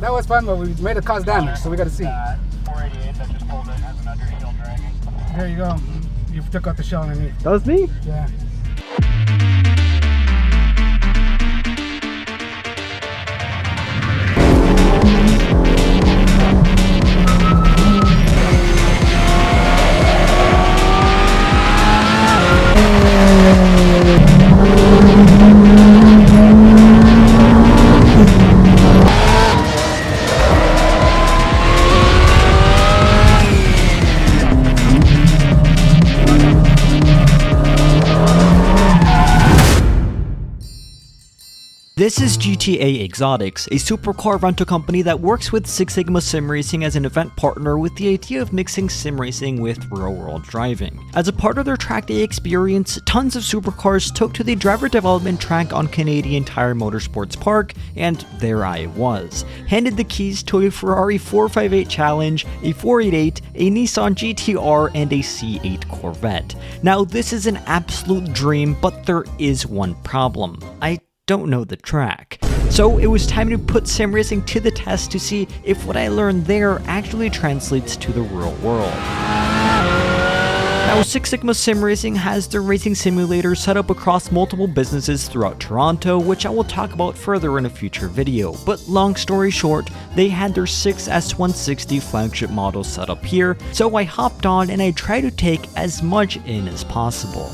That was fun, but we made it cause damage, so we gotta see. 488 that just pulled in has an undershield dragging. There you go. You took out the shell underneath. That was me? Yeah. This is GTA Exotics, a supercar rental company that works with Six Sigma Sim Racing as an event partner with the idea of mixing sim racing with real-world driving. As a part of their track day experience, tons of supercars took to the driver development track on Canadian Tire Motorsports Park, and there I was, handed the keys to a Ferrari 458 Challenge, a 488, a Nissan GT-R, and a C8 Corvette. Now this is an absolute dream, but there is one problem. I don't know the track. So it was time to put sim racing to the test to see if what I learned there actually translates to the real world. Now, Six Sigma Sim Racing has their racing simulator set up across multiple businesses throughout Toronto, which I will talk about further in a future video. But long story short, they had their 6S160 flagship model set up here, so I hopped on and I tried to take as much in as possible.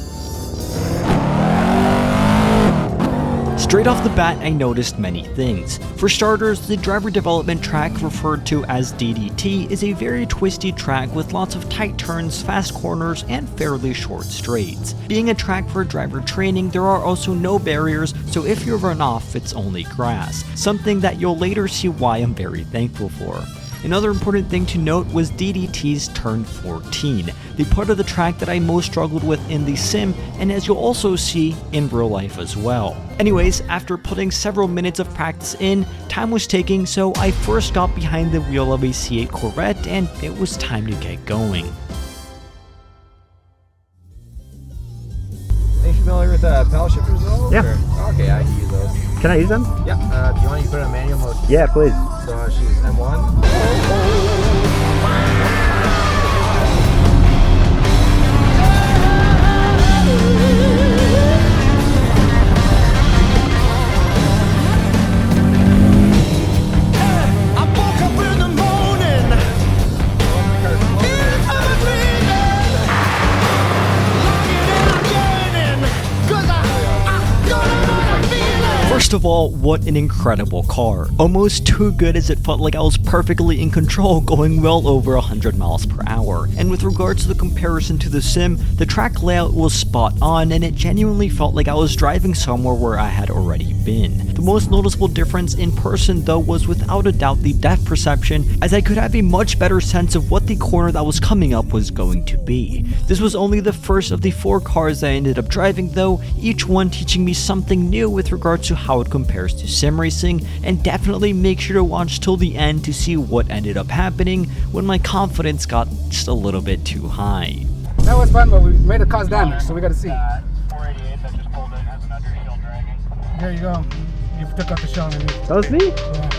Straight off the bat, I noticed many things. For starters, the driver development track, referred to as DDT, is a very twisty track with lots of tight turns, fast corners, and fairly short straights. Being a track for driver training, there are also no barriers, so if you run off, it's only grass, something that you'll later see why I'm very thankful for. Another important thing to note was DDT's turn 14, the part of the track that I most struggled with in the sim, and as you'll also see in real life as well. Anyways, after putting several minutes of practice in, time was ticking, so I first got behind the wheel of a C8 Corvette and it was time to get going. Are you familiar with pedal shifters though? Yeah. Or? Okay, I can use those. Can I use them? Yeah, do you want to put it in manual mode? Yeah, please. So choose M1. First of all, what an incredible car. Almost too good as it felt like I was perfectly in control going well over 100 miles per hour. And with regards to the comparison to the sim, the track layout was spot on and it genuinely felt like I was driving somewhere where I had already been. The most noticeable difference in person though was without a doubt the depth perception, as I could have a much better sense of what the corner that was coming up was going to be. This was only the first of the 4 cars I ended up driving though, each one teaching me something new with regards to how it compares to sim racing, and definitely make sure to watch till the end to see what ended up happening when my confidence got just a little bit too high. That was fun, but we made it cause damage, so we gotta see. 488 that just pulled in has an undershield dragging. There you go. You took out the shell underneath. That was me? Yeah.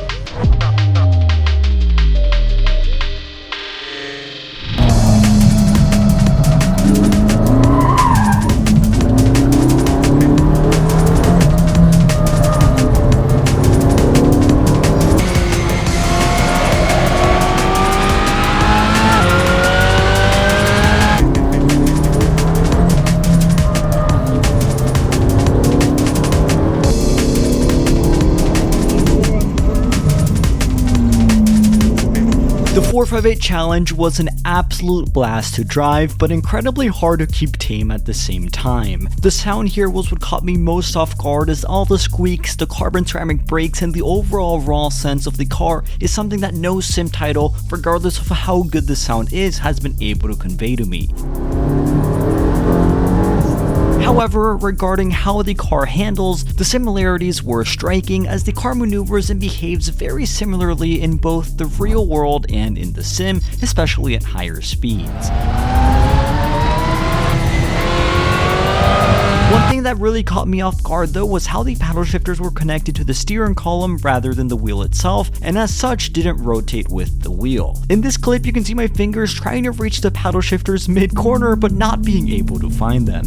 The 458 Challenge was an absolute blast to drive, but incredibly hard to keep tame at the same time. The sound here was what caught me most off guard, as all the squeaks, the carbon ceramic brakes, and the overall raw sense of the car is something that no sim title, regardless of how good the sound is, has been able to convey to me. However, regarding how the car handles, the similarities were striking, as the car maneuvers and behaves very similarly in both the real world and in the sim, especially at higher speeds. One thing thing that really caught me off guard though was how the paddle shifters were connected to the steering column rather than the wheel itself, and as such didn't rotate with the wheel. In this clip you can see my fingers trying to reach the paddle shifters mid-corner but not being able to find them.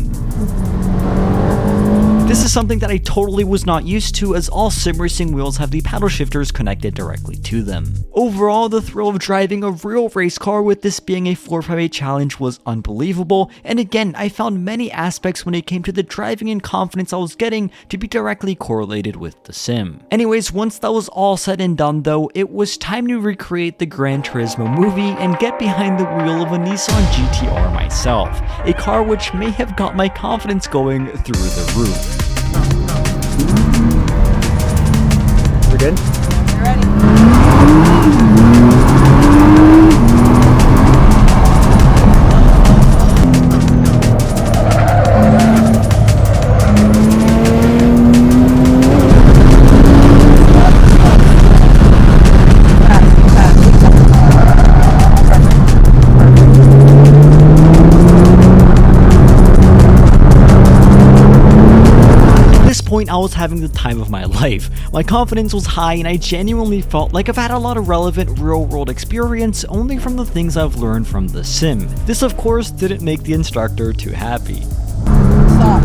This is something that I totally was not used to, as all sim racing wheels have the paddle shifters connected directly to them. Overall, the thrill of driving a real race car with this being a 458 challenge was unbelievable, and again, I found many aspects when it came to the driving and confidence I was getting to be directly correlated with the sim. Anyways, once that was all said and done though, it was time to recreate the Gran Turismo movie and get behind the wheel of a Nissan GTR myself, a car which may have got my confidence going through the roof. We're good? You ready? I was having the time of my life. My confidence was high and I genuinely felt like I've had a lot of relevant real-world experience only from the things I've learned from the sim. This of course didn't make the instructor too happy. Stop.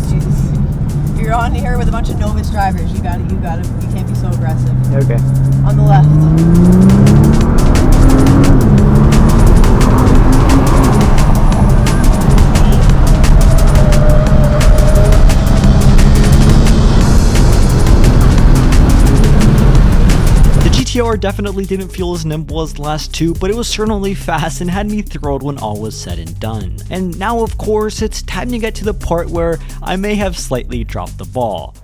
Jeez. You're on here with a bunch of novice drivers. You can't be so aggressive. Okay. On the left. The GTR definitely didn't feel as nimble as the last two, but it was certainly fast and had me thrilled when all was said and done. And now of course, it's time to get to the part where I may have slightly dropped the ball.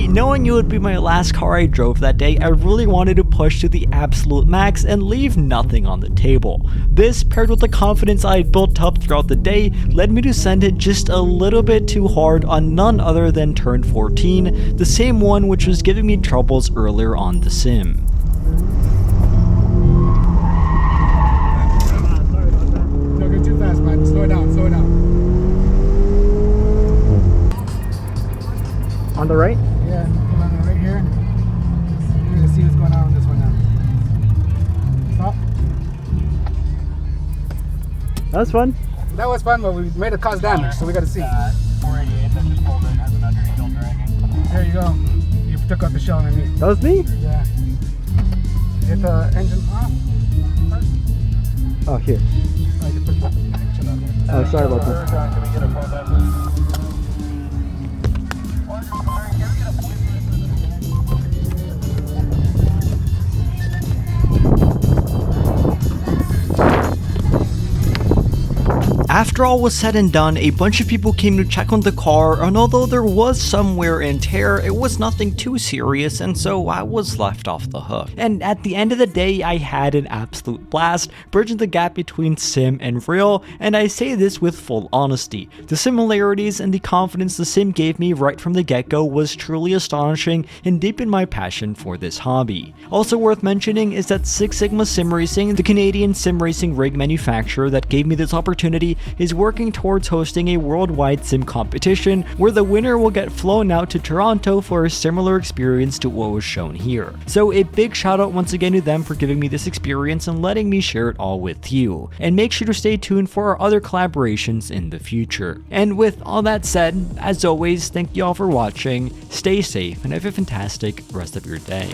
Knowing it would be my last car I drove that day, I really wanted to push to the absolute max and leave nothing on the table. This, paired with the confidence I had built up throughout the day, led me to send it just a little bit too hard on none other than turn 14, the same one which was giving me troubles earlier on the sim. Don't go too fast, man. Slow down. On the right? Yeah, come on right here. You're gonna see what's going on with this one now. Stop. That was fun. That was fun, but we made it cause damage, so we gotta see. 488 that just pulled in has an undershield dragging. There you go. You took out the shell underneath. That was me? Yeah. Get the engine off first. Oh, here. I can put the action on there. Oh, sorry about that. Can we get a full bed? After all was said and done, a bunch of people came to check on the car, and although there was some wear and tear, it was nothing too serious, and so I was left off the hook. And at the end of the day, I had an absolute blast, bridging the gap between sim and real, and I say this with full honesty. The similarities and the confidence the sim gave me right from the get-go was truly astonishing and deepened my passion for this hobby. Also worth mentioning is that Six Sigma Sim Racing, the Canadian sim racing rig manufacturer that gave me this opportunity, is working towards hosting a worldwide sim competition where the winner will get flown out to Toronto for a similar experience to what was shown here. So a big shout out once again to them for giving me this experience and letting me share it all with you. And make sure to stay tuned for our other collaborations in the future. And with all that said, as always, thank you all for watching, stay safe, and have a fantastic rest of your day.